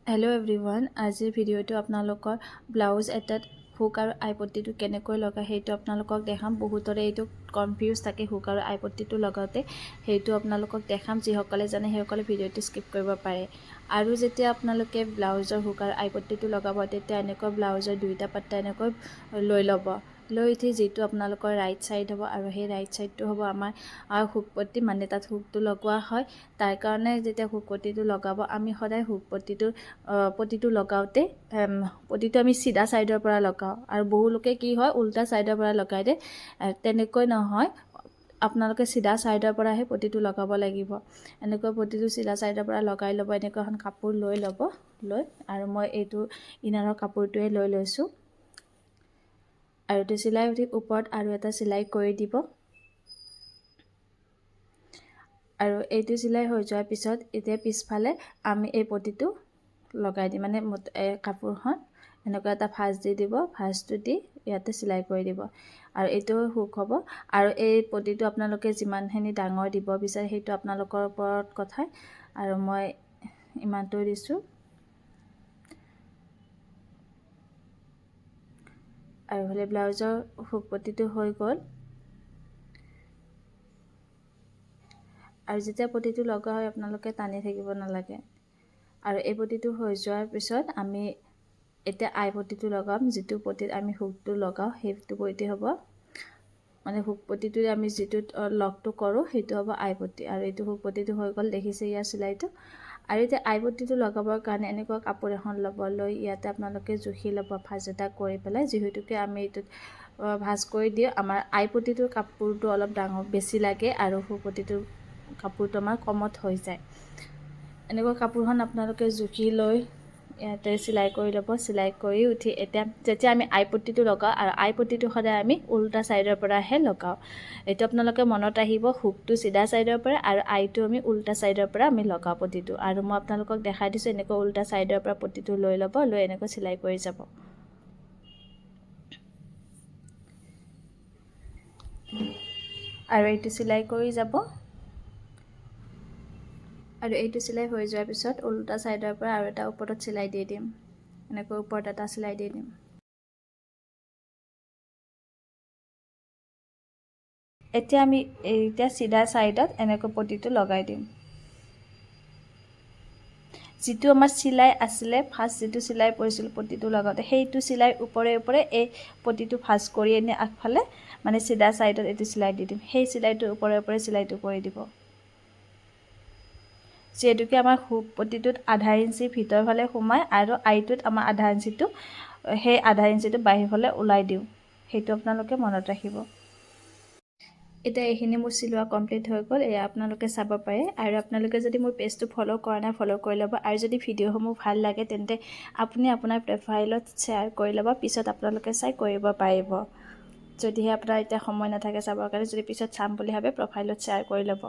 Hello' everyone, আজিৰ ভিডিঅ'টো আপোনালোকৰ ব্লাউজ এটাত হুক আৰু আইপট্টিটো কেনেকৈ লগায় সেইটো আপোনালোকক দেখাম। বহুতৰে এইটো কনফিউজ থাকে হুক আৰু আইপট্টিটো লগাওঁতে, সেইটো আপোনালোকক দেখাম। যিসকলে জানে সেইসকলে ভিডিঅ'টো স্কিপ কৰিব পাৰে। আৰু যেতিয়া আপোনালোকে ব্লাউজৰ হুক আৰু আইপট্টিটো লগাব, তেতিয়া এনেকৈ ব্লাউজৰ দুয়োটা পাত্তা এনেকৈ লৈ ল'ব। লৈ উঠি যিটো আপোনালোকৰ ৰাইট ছাইড হ'ব আৰু সেই ৰাইট ছাইডটো হ'ব আমাৰ হুক পট্টি, মানে তাত হুকটো লগোৱা হয়। তাৰ কাৰণে যেতিয়া হুক পট্টিটো লগাব, আমি সদায় হুক পট্টিটো লগাওঁতে পট্টিটো আমি চিধা ছাইডৰ পৰা লগাওঁ, আৰু বহু লোকে কি হয় উল্টা ছাইডৰ পৰা লগাই দিয়ে। তেনেকৈ নহয়, আপোনালোকে চিধা ছাইডৰ পৰাহে পট্টিটো লগাব লাগিব। এনেকৈ পট্টিটো চিধা ছাইডৰ পৰা লগাই ল'ব। এনেকৈ এখন কাপোৰ লৈ ল'ব, আৰু মই এইটো ইনাৰৰ কাপোৰটোৱে লৈ লৈছোঁ। আৰু এইটো চিলাই উঠি ওপৰত আৰু এটা চিলাই কৰি দিব। আৰু এইটো চিলাই হৈ যোৱাৰ পিছত এতিয়া পিছফালে আমি এই পট্টিটো লগাই দিম, মানে কাপোৰখন এনেকুৱা এটা ভাঁজ দি দিব। ভাঁজটো দি ইয়াতে চিলাই কৰি দিব, আৰু এইটো হুক হ'ব। আৰু এই পট্টিটো আপোনালোকে যিমানখিনি ডাঙৰ দিব বিচাৰে সেইটো আপোনালোকৰ ওপৰত কথা, আৰু মই ইমানটো দিছোঁ। আৰু হ'লে ব্লাউজৰ হুক পট্টিটো হৈ গ'ল। আৰু যেতিয়া পট্টিটো লগোৱা হয় আপোনালোকে টানি থাকিব নালাগে। আৰু এই পট্টিটো হৈ যোৱাৰ পিছত আমি এতিয়া আইপট্টিটো লগাম। যিটো পট্টিত আমি হুকটো লগাওঁ সেইটো পট্টি হ'ব, মানে হুক পট্টিটোৰে আমি যিটোত লকটো কৰোঁ সেইটো হ'ব আইপট্টি। আৰু এইটো হুক পট্টিটো হৈ গ'ল, দেখিছে ইয়াৰ চিলাইটো। আৰু এতিয়া আইপট্টিটো লগাবৰ কাৰণে এনেকুৱা কাপোৰ এখন ল'ব। লৈ ইয়াতে আপোনালোকে জুখি ল'ব ভাঁজ এটা কৰি পেলাই, যিহেতুকে আমি এইটোত ভাঁজ কৰি দিওঁ। আমাৰ আইপট্টিটোৰ কাপোৰটো অলপ বেছি লাগে, আৰু হুক পট্টিটোৰ কাপোৰটো আমাৰ কমত হৈ যায়। এনেকুৱা কাপোৰখন আপোনালোকে জুখি লৈ ইয়াতে চিলাই কৰি ল'ব। চিলাই কৰি উঠি এতিয়া যেতিয়া আমি আইপট্টিটো লগাওঁ, আৰু আইপট্টিটো সদায় আমি উল্টা ছাইডৰ পৰাহে লগাওঁ। এইটো আপোনালোকে মনত আহিব, হুকটো চিধা ছাইডৰ পৰা আৰু আইটো আমি উল্টা ছাইডৰ পৰা আমি লগাওঁ পট্টিটো। আৰু মই আপোনালোকক দেখাই দিছোঁ, এনেকৈ উল্টা ছাইডৰ পৰা পট্টিটো লৈ ল'ব। লৈ এনেকৈ চিলাই কৰি যাব। আৰু এইটো চিলাই কৰি যাব। আৰু এইটো চিলাই হৈ যোৱাৰ পিছত উল্টা ছাইডৰ পৰা আৰু এটা ওপৰত চিলাই দি দিম। এনেকৈ ওপৰত এটা চিলাই দি দিম। এতিয়া আমি চিধা ছাইডত এনেকৈ পট্টিটো লগাই দিম। যিটো আমাৰ চিলাই আছিলে, ফাৰ্ষ্ট যিটো চিলাই পৰিছিল পট্টিটো লগাওঁতে, সেইটো চিলাই ওপৰে ওপৰে এই পট্টিটো ভাঁজ কৰি আনি আগফালে মানে চিধা ছাইডত এইটো চিলাই দি দিম। সেই চিলাইটোৰ ওপৰে ওপৰে চিলাইটো কৰি দিব। যিহেতুকে আমাৰ হুক পট্টিটোত আধা ইঞ্চি ভিতৰ ফালে সোমায়, আৰু আইটোত আমাৰ আধা ইঞ্চিটো, সেই আধা ইঞ্চিটো বাহিৰ ফালে ওলাই দিওঁ। সেইটো আপোনালোকে মনত ৰাখিব। এতিয়া এইখিনি মোৰ চিলোৱা কমপ্লিট হৈ গ'ল। এয়া আপোনালোকে চাব পাৰে। আৰু আপোনালোকে যদি মোৰ পেজটো ফ'ল' কৰা নাই, ফ'ল' কৰি ল'ব। আৰু যদি ভিডিঅ'সমূহ ভাল লাগে তেন্তে আপুনি আপোনাৰ প্ৰফাইলত শ্বেয়াৰ কৰি ল'ব। পিছত আপোনালোকে চাই কৰিব পাৰিব। যদিহে আপোনাৰ এতিয়া সময় নাথাকে চাবৰ কাৰণে, যদি পিছত চাম বুলি ভাবে প্ৰফাইলত শ্বেয়াৰ কৰি ল'ব।